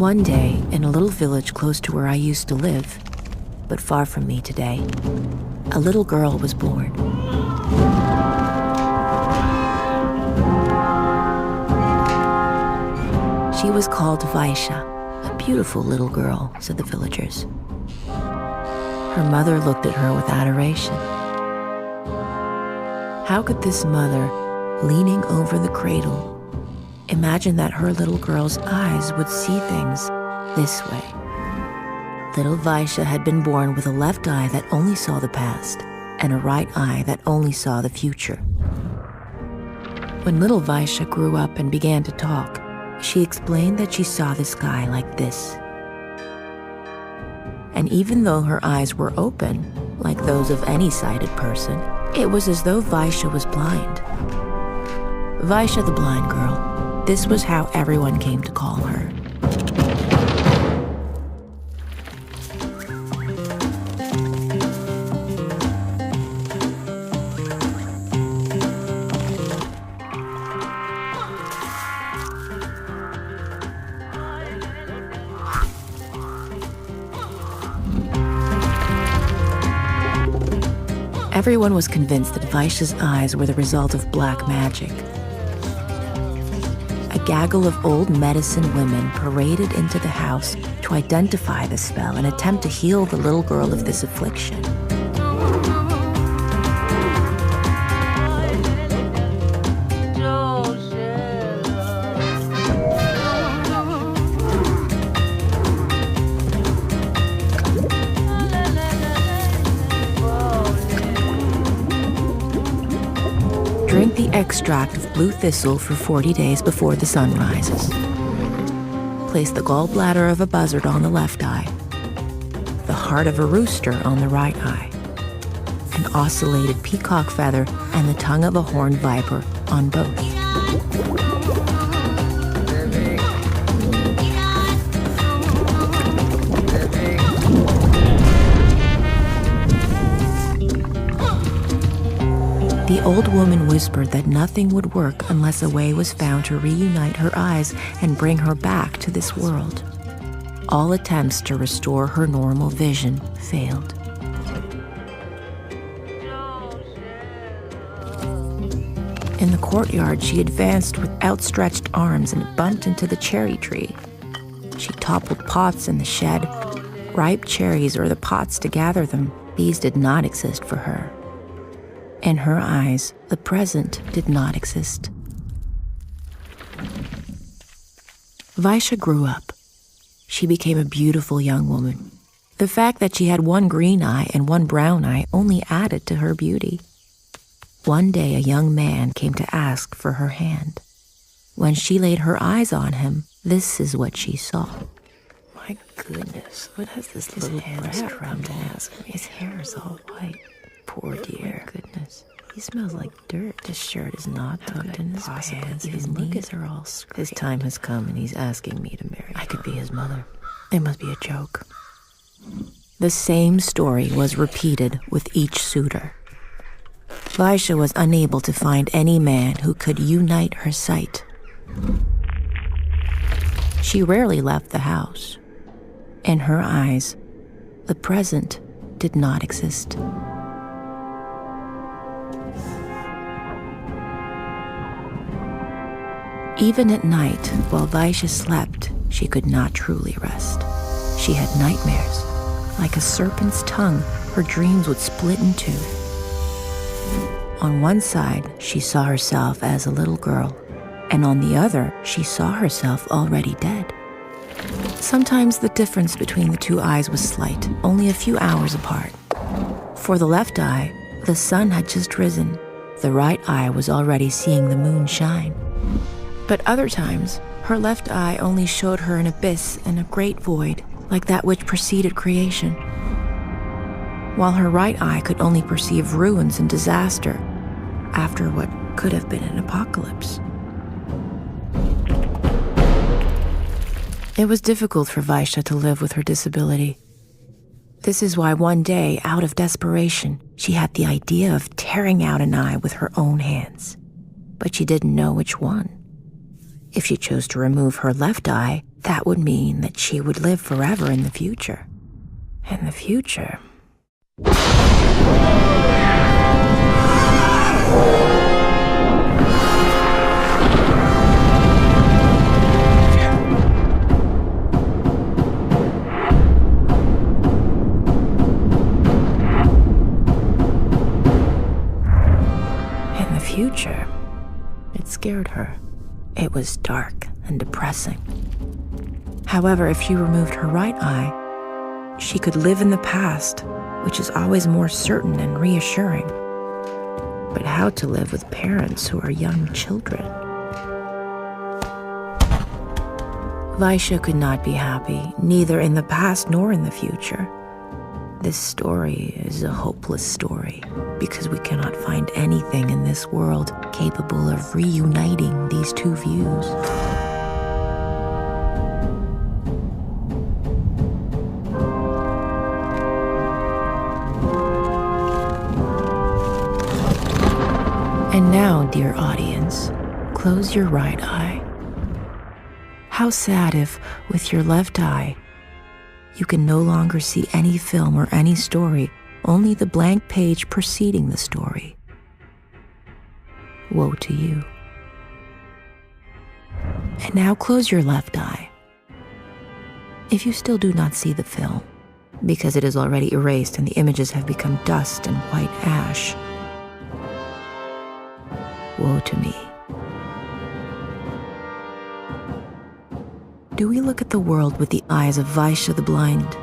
One day, in a little village close to where I used to live, but far from me today, a little girl was born. She was called Vaysha, a beautiful little girl, said the villagers. Her mother looked at her with adoration. How could this mother, leaning over the cradle, imagine that her little girl's eyes would see things this way? Little Vaysha had been born with a left eye that only saw the past and a right eye that only saw the future. When little Vaysha grew up and began to talk, she explained that she saw the sky like this. And even though her eyes were open, like those of any sighted person, it was as though Vaysha was blind. Vaysha the blind girl, this was how everyone came to call her. Everyone was convinced that Vaysha's eyes were the result of black magic. A gaggle of old medicine women paraded into the house to identify the spell and attempt to heal the little girl of this affliction. Drink the extract of blue thistle for 40 days before the sun rises. Place the gallbladder of a buzzard on the left eye, the heart of a rooster on the right eye, an ocellated peacock feather and the tongue of a horned viper on both. The old woman whispered that nothing would work unless a way was found to reunite her eyes and bring her back to this world. All attempts to restore her normal vision failed. In the courtyard, she advanced with outstretched arms and bumped into the cherry tree. She toppled pots in the shed. Ripe cherries or the pots to gather them, these did not exist for her. In her eyes, the present did not exist. Vaysha grew up. She became a beautiful young woman. The fact that she had one green eye and one brown eye only added to her beauty. One day, a young man came to ask for her hand. When she laid her eyes on him, this is what she saw. My goodness, what has this little brat come to ask me? His hair is all white. Poor dear. My goodness. He smells like dirt. His shirt is not tucked in his pants. His knees are all scraped. His time has come and he's asking me to marry him. I could be his mother. It must be a joke. The same story was repeated with each suitor. Vaysha was unable to find any man who could unite her sight. She rarely left the house. In her eyes, the present did not exist. Even at night, while Vaysha slept, she could not truly rest. She had nightmares. Like a serpent's tongue, her dreams would split in two. On one side, she saw herself as a little girl, and on the other, she saw herself already dead. Sometimes the difference between the two eyes was slight, only a few hours apart. For the left eye, the sun had just risen. The right eye was already seeing the moon shine. But other times, her left eye only showed her an abyss and a great void, like that which preceded creation, while her right eye could only perceive ruins and disaster after what could have been an apocalypse. It was difficult for Vaysha to live with her disability. This is why one day, out of desperation, she had the idea of tearing out an eye with her own hands. But she didn't know which one. If she chose to remove her left eye, That would mean that she would live forever in the future. In the future. Future. It scared her. It was dark and depressing. However, if she removed her right eye, she could live in the past, which is always more certain and reassuring. But how to live with parents who are young children? Vaysha could not be happy, neither in the past nor in the future. This story is a hopeless story because we cannot find anything in this world capable of reuniting these two views. And now, dear audience, close your right eye. How sad if, with your left eye, you can no longer see any film or any story, only the blank page preceding the story. Woe to you. And now close your left eye. If you still do not see the film, because it is already erased and the images have become dust and white ash, woe to me. Do we look at the world with the eyes of Vaysha the blind,